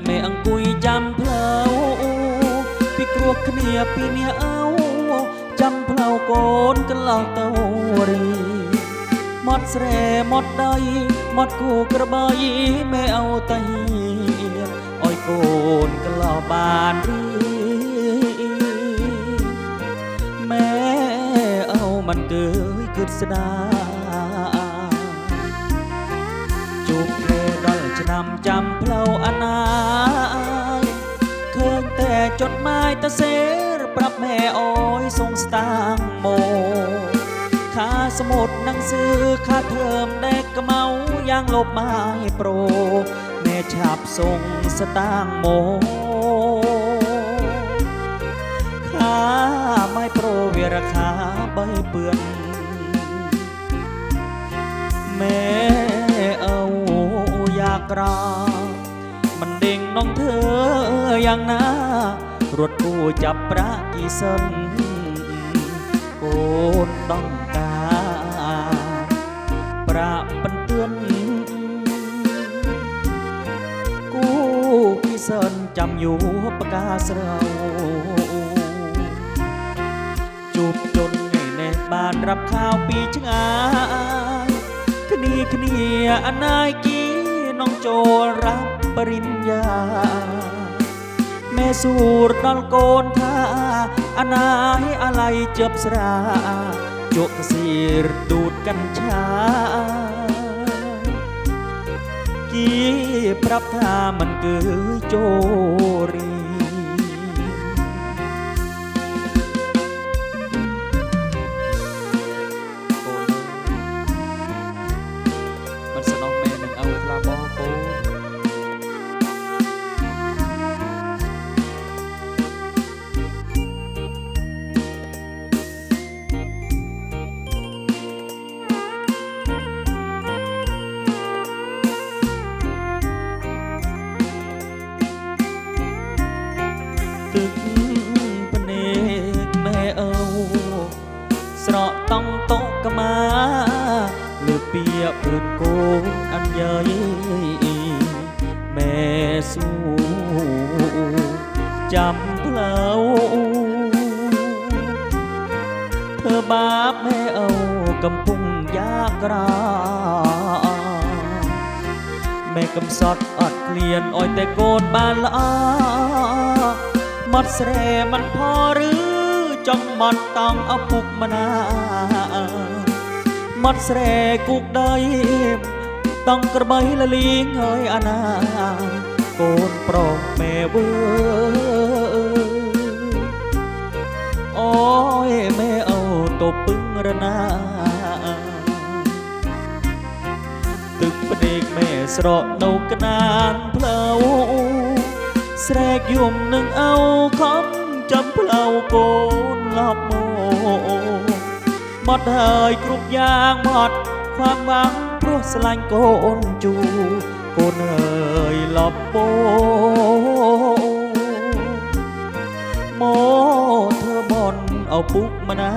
แม่อังกุยจำเพลาพี่กลัวเนียพี่เนี่ยเอาจำเพลาโกนกันเหล่าเต้ารีหมดแสรหมดใดหมดกูกระบายแม่เอาตะเฮียอ้อยโกนกันเหล่าบานรีแม่เอามันเกยกึศดาจูบเพลดอลจะนำจำเพลาอนายเคยแต่จดหมายตะเสรปรับแม่อ้อยส่งสตางค์โมค่าสมุดหนังสือค่าเทอมเด็กก็เมายังลบไม้โปรแม่ชาบส่งสตางค์โมค่าไม้โปรเวราคาใบเปื่อนแม่เอาอยากรามันเด้งน้องเธออย่างน่ารถกูจับประกี่เส้นโกนต้องการประปันเตือนกูกี่เส้นจำอยู่ประกาศเราจูบจนในแนบ้านรับข้าวปีชงายคณีอนายกี้น้องโจรับปริญญาแม่สูดนอนโกนท่าอนายอะไรเจ็บสราโจกสีรดูดกัญชากี้ปรับท่ามันเกยโจรีมันสนองแม่หนึ่งเอาคลาบอโกตึกปนเอกแม่เอาสระต้องโตกมาเลือเปียปืนโกนอันใหญ่แม่สู้จำเพลาเธอบาปแม่เอากำพุงยากราแม่กำสอดอัดเกลียนอ้อยแต่โกนบานละมัดแสรมันพอหรือจ้องมัดต้องเอาปุกมานามัดแสรกุกได้ต้องกระใบละลิงเฮยอานาโกนปลอกแม่เวอโอ้ยแม่เอาตบปึ้งระนาตึกประเด็กแม่สระนกนานเพลาแสรกยุ่มหนึ่งเอาคำจำเพลาโกนหลับโมหมดเฮยกรุบยางหมดความหวังเพราะสลายโกนจูโกนเฮยหลับโบโมเธอบอนเอาปุกมานา